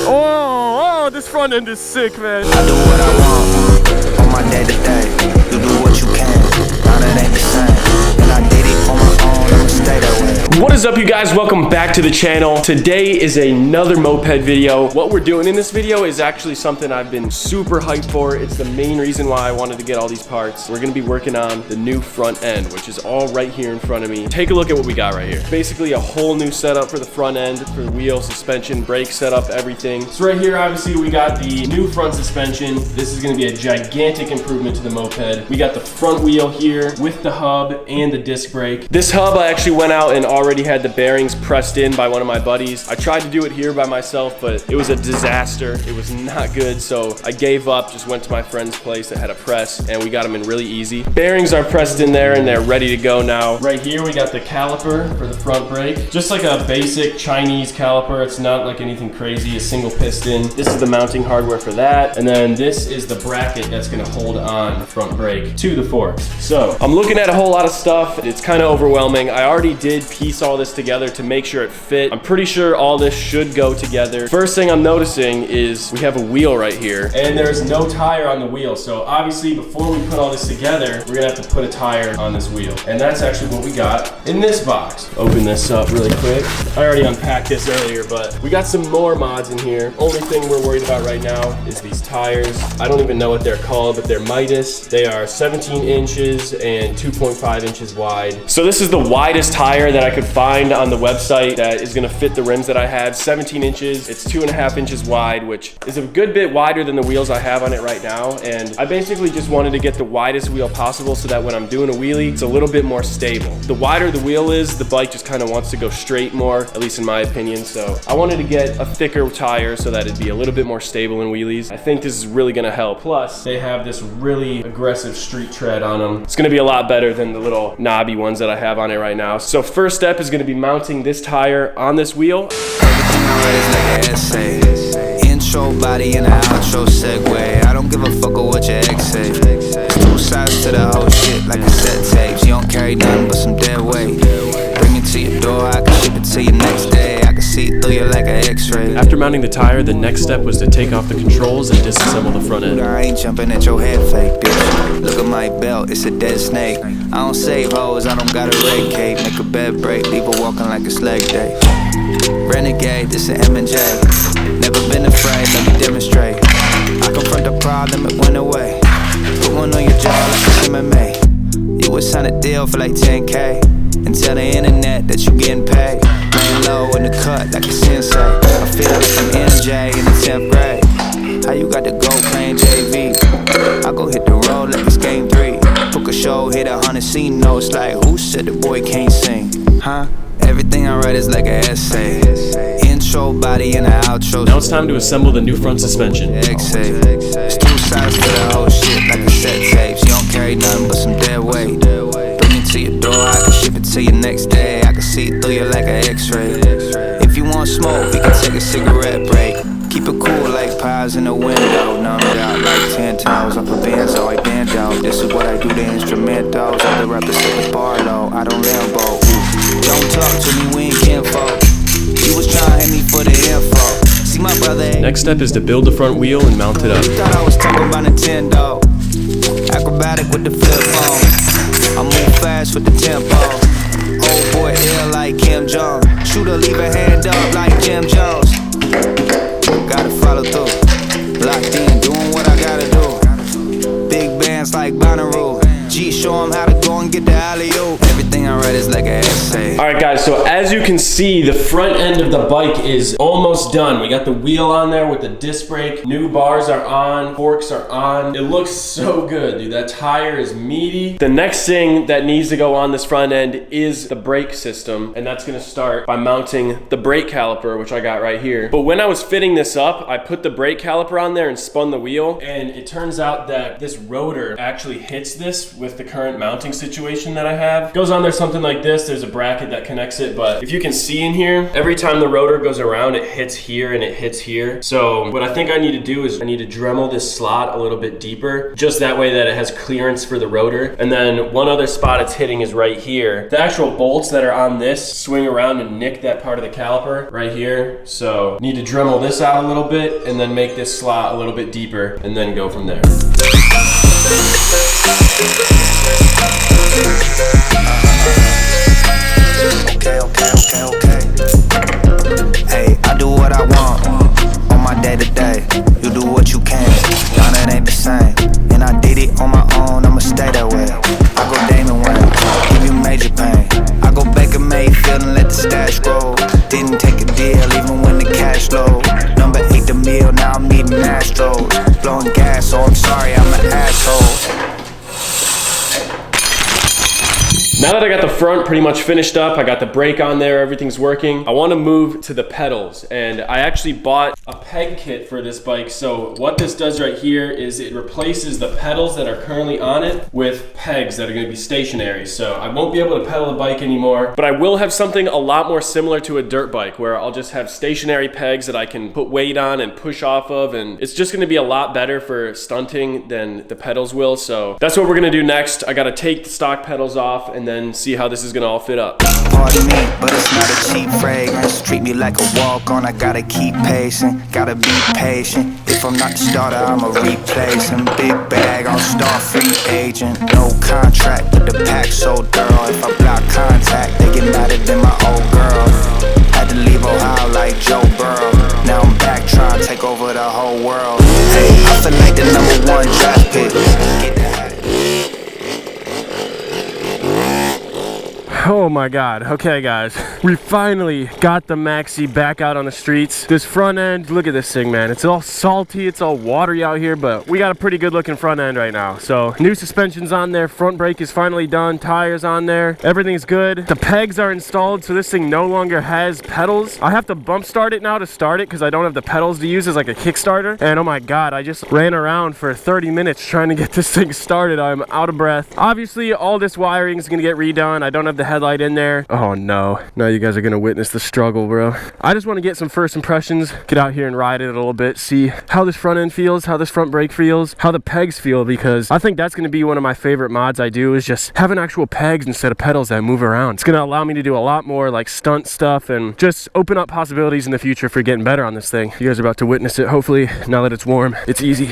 Oh, this front end is sick, man. I do what I want on my day to day. You do what you can. Now that ain't the same. And I did it on my own. I'ma stay that way. What is up, you guys? Welcome back to the channel. Today is another moped video. What we're doing in this video is actually something I've been super hyped for. It's the main reason why I wanted to get all these parts. We're gonna be working on the new front end, which is all right here in front of me. Take a look at what we got right here. Basically a whole new setup for the front end, for the wheel, suspension, brake setup, everything. So right here, obviously, we got the new front suspension. This is gonna be a gigantic improvement to the moped. We got the front wheel here with the hub and the disc brake. This hub, I actually went out and already had the bearings pressed in by one of my buddies. I tried to do it here by myself, but it was a disaster. It was not good, so I gave up, just went to my friend's place that had a press, and we got them in really easy. Bearings are pressed in there and they're ready to go now. Right here, we got the caliper for the front brake. Just like a basic Chinese caliper. It's not like anything crazy, a single piston. This is the mounting hardware for that. And then this is the bracket that's gonna hold on the front brake to the forks. So I'm looking at a whole lot of stuff. It's kind of overwhelming. I already did piece all this together to make sure it fit. I'm pretty sure all this should go together. First thing I'm noticing is we have a wheel right here and there's no tire on the wheel. So obviously before we put all this together, we're gonna have to put a tire on this wheel. And that's actually what we got in this box. Open this up really quick. I already unpacked this earlier, but we got some more mods in here. Only thing we're worried about right now is these tires. I don't even know what they're called, but they're Midas. They are 17 inches and 2.5 inches wide. So this is the widest tire that I could find on the website that is gonna fit the rims that I have. 17 inches, it's 2.5 inches wide, which is a good bit wider than the wheels I have on it right now. And I basically just wanted to get the widest wheel possible so that when I'm doing a wheelie, it's a little bit more stable. The wider the wheel is, the bike just kind of wants to go straight more, at least in my opinion. So I wanted to get a thicker tire so that it'd be a little bit more stable in wheelies. I think this is really gonna help. Plus, they have this really aggressive street tread on them. It's gonna be a lot better than the little knobby ones that I have on it right now. So first step is gonna be mounting this tire on this wheel. Everything I write is like an essay. Intro, body, and an outro segue. I don't give a fuck what your ex say. There's two sides to the whole shit like cassette tapes. You don't carry nothing but some dead weight. Bring it to your door, I can ship it to you next day. I can see it through you like an x-ray. After mounting the tire, the next step was to take off the controls and disassemble the front end. I ain't jumping at your head fake, bitch. Look at my belt, it's a dead snake. I don't save hoes, I don't got a red cape. Make a bed break, leave her walking like it's leg day. Renegade, this an M&J. Never been afraid, let me demonstrate. I confront the problem, it went away. Put one on your jaw like an MMA. You would sign a deal for like 10K and tell the internet that you getting paid. Laying low in the cut like a sensei. I feel like I'm MJ in the 10th grade. How you got the gold playing JV? I go hit the road like it's game 3. Book a show, hit 100 C notes like who said the boy can't sing? Huh? Everything I write is like an essay. Intro, body, and an outro. Now it's time to assemble the new front suspension. Exhale. There's two sides to the whole shit like cassette tapes. You don't carry nothing but some dead weight. Bring it to your door, I can ship it to you next day. I can see it through you like an x-ray. If you want smoke, we can take a cigarette break. Keep it cool like pies in the window. Numbed out like 10 toes off a benzo. I band out. This is what I do to instrumentals. Other rappers at the bar though. I don't Lambo. Don't talk to me, we ain't kinfolk. You was trying to hit me for the info. See my brother. Next step is to build the front wheel and mount it up. Thought I was talking about Nintendo. Acrobatic with the flip phone. I move fast with the tempo. Old boy ill like Kim Jong. Shooter leave a hand up like Jim Jones. Gotta follow through. Locked in, doing what I gotta do. Big bands like Bonnaroo. G, show 'em how to go and get the alley-oop. Everything I write is like an essay. All right, guys, so as you can see, the front end of the bike is almost done. We got the wheel on there with the disc brake. New bars are on, forks are on. It looks so good, dude. That tire is meaty. The next thing that needs to go on this front end is the brake system, and that's gonna start by mounting the brake caliper, which I got right here. But when I was fitting this up, I put the brake caliper on there and spun the wheel, and it turns out that this rotor actually hits this with the current mounting situation that I have. Goes on there something something like this, there's a bracket that connects it, but if you can see in here, every time the rotor goes around, it hits here and it hits here. So what I think I need to do is I need to Dremel this slot a little bit deeper, just that way that it has clearance for the rotor. And then one other spot it's hitting is right here. The actual bolts that are on this swing around and nick that part of the caliper right here. So need to Dremel this out a little bit and then make this slot a little bit deeper and then go from there. Okay. Hey, I do what I want on my day to day. You do what you can. Nah, that ain't the same. And I did it on my own. I'ma stay that way. I go Damon Wayne, give you major pain. I go Baker Mayfield and let the stash grow. Didn't take a deal even when the cash low. Number 8 the meal, now I'm eating Astros. Blowing gas, so I'm sorry, I'm an asshole. Now that I got the front pretty much finished up, I got the brake on there, everything's working, I want to move to the pedals. And I actually bought a peg kit for this bike. So what this does right here is it replaces the pedals that are currently on it with pegs that are going to be stationary. So I won't be able to pedal the bike anymore, but I will have something a lot more similar to a dirt bike where I'll just have stationary pegs that I can put weight on and push off of, and it's just going to be a lot better for stunting than the pedals will. So that's what we're going to do next. I got to take the stock pedals off and then see how this is gonna all fit up. Pardon me, but it's not a cheap fragrance. Treat me like a walk-on, I gotta keep pacing. Gotta be patient. If I'm not the starter, I'ma replace him. Big bag, I'll start free agent. No contract, but the pack so thorough. If I block contact, they get madder than my old girl. Had to leave Ohio like Joe Burrow. Now I'm back trying to take over the whole world. Hey, I feel like the #1 draft pick. Get that. Oh my God. Okay guys, we finally got the Maxi back out on the streets. This front end, look at this thing, man. It's all salty, it's all watery out here, but we got a pretty good looking front end right now. So new suspension's on there, front brake is finally done, tires on there, everything's good. The pegs are installed, so this thing no longer has pedals. I have to bump start it now to start it because I don't have the pedals to use as like a Kickstarter. And oh my God, I just ran around for 30 minutes trying to get this thing started. I'm out of breath. Obviously all this wiring is gonna get redone. I don't have the headlight in there. Oh no, now you guys are gonna witness the struggle, bro. I just want to get some first impressions, get out here and ride it a little bit, see how this front end feels, how this front brake feels, how the pegs feel, because I think that's gonna be one of my favorite mods I do, is just having actual pegs instead of pedals that move around. It's gonna allow me to do a lot more like stunt stuff and just open up possibilities in the future for getting better on this thing. You guys are about to witness it, hopefully, now that it's warm. It's easy.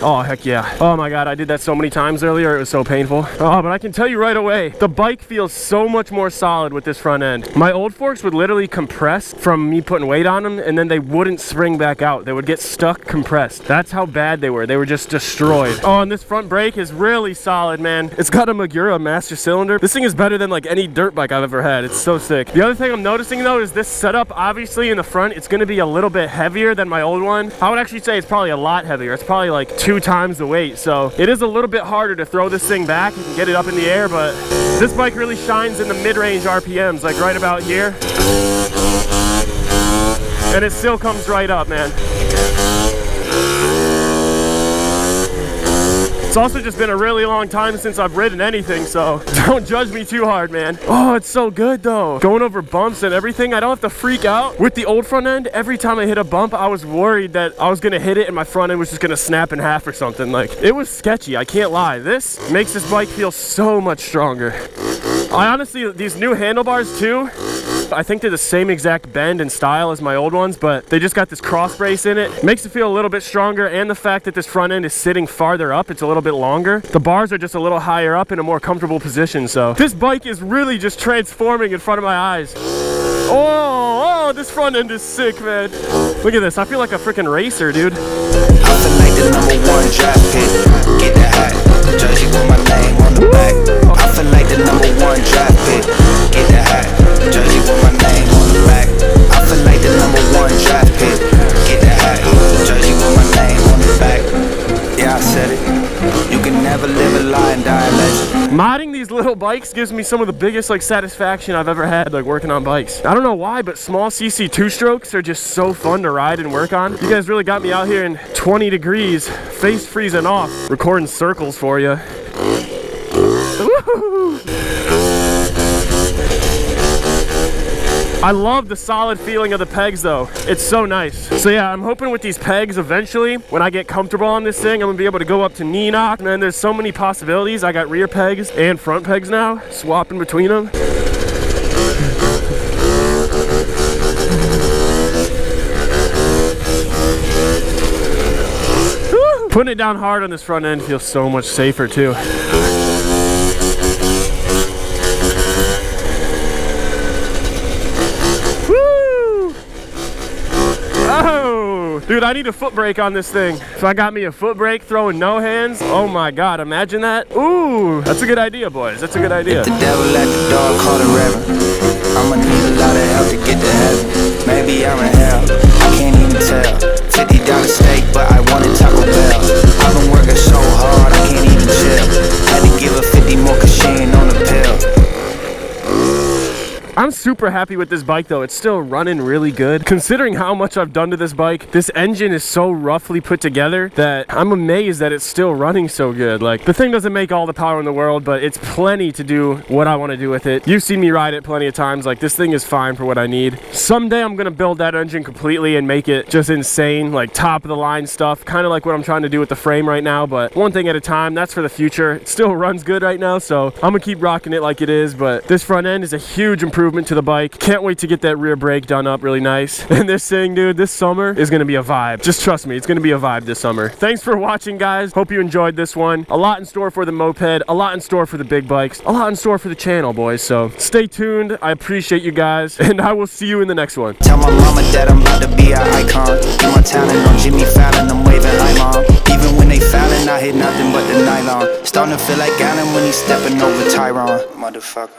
Oh, heck yeah. Oh my God, I did that so many times earlier, it was so painful. Oh, but I can tell you right away, the bike feels so much more solid with this front end. My old forks would literally compress from me putting weight on them, and then they wouldn't spring back out. They would get stuck compressed. That's how bad they were. They were just destroyed. Oh, and this front brake is really solid, man. It's got a Magura master cylinder. This thing is better than like any dirt bike I've ever had. It's so sick. The other thing I'm noticing though is this setup, obviously in the front, it's gonna be a little bit heavier than my old one. I would actually say it's probably a lot heavier. It's probably like 2 times the weight, so it is a little bit harder to throw this thing back and get it up in the air, but this bike really shines in the mid-range RPMs, like right about here, and it still comes right up, man. It's also just been a really long time since I've ridden anything, so don't judge me too hard, man. Oh, it's so good though. Going over bumps and everything, I don't have to freak out. With the old front end, every time I hit a bump, I was worried that I was gonna hit it and my front end was just gonna snap in half or something. Like, it was sketchy, I can't lie. This makes this bike feel so much stronger. I honestly, these new handlebars too, I think they're the same exact bend and style as my old ones, but they just got this cross brace in it. Makes it feel a little bit stronger, and the fact that this front end is sitting farther up, it's a little bit longer. The bars are just a little higher up in a more comfortable position, so this bike is really just transforming in front of my eyes. Oh, this front end is sick, man. Look at this, I feel like a freaking racer, dude. I feel like the #1 draft pick. Get the hat, jersey with my name on the back. I feel like the #1 draft pick. Get the hat, jersey with my name on the back. I feel like the #1 draft pick. Get the hat, jersey with my name on the back. Yeah, I said it. You can never live a lie and die a legend. Modding these little bikes gives me some of the biggest like satisfaction I've ever had, like working on bikes. I don't know why, but small CC 2-strokes are just so fun to ride and work on. You guys really got me out here in 20 degrees, face freezing off, recording circles for you. Woo! Woo! I love the solid feeling of the pegs though. It's so nice. So yeah, I'm hoping with these pegs eventually, when I get comfortable on this thing, I'm gonna be able to go up to knee knock. And then there's so many possibilities. I got rear pegs and front pegs now, swapping between them. Woo! Putting it down hard on this front end feels so much safer too. Oh, dude, I need a foot brake on this thing. If I got me a foot brake throwing no hands, oh my God, imagine that. Ooh, that's a good idea, boys. That's a good idea. If the devil at the door, call the reverend. I'ma need a lot of help to get to heaven. Maybe I'm in hell, I can't even tell. $50 steak, but I wanted Taco Bell. I've been working so hard, I can't even chill. Had to give her 50 more cause she ain't on the pill. I'm super happy with this bike though. It's still running really good. Considering how much I've done to this bike, this engine is so roughly put together that I'm amazed that it's still running so good. Like, the thing doesn't make all the power in the world, but it's plenty to do what I want to do with it. You've seen me ride it plenty of times. Like, this thing is fine for what I need. Someday I'm gonna build that engine completely and make it just insane, like top of the line stuff, kind of like what I'm trying to do with the frame right now, but one thing at a time. That's for the future. It still runs good right now, so I'm gonna keep rocking it like it is. But this front end is a huge improvement to the bike. Can't wait to get that rear brake done up really nice. And this thing, dude, this summer is gonna be a vibe. Just trust me, it's gonna be a vibe this summer. Thanks for watching, guys. Hope you enjoyed this one. A lot in store for the moped, a lot in store for the big bikes, a lot in store for the channel, boys. So stay tuned. I appreciate you guys, and I will see you in the next one. Tell my mama that I'm about to be an icon. In my talent on Jimmy Fallon, I'm waving I'm on. Even when they fallin', I hit nothing but the nylon. Starting to feel like Allen when he's stepping over Tyron. Motherfucker.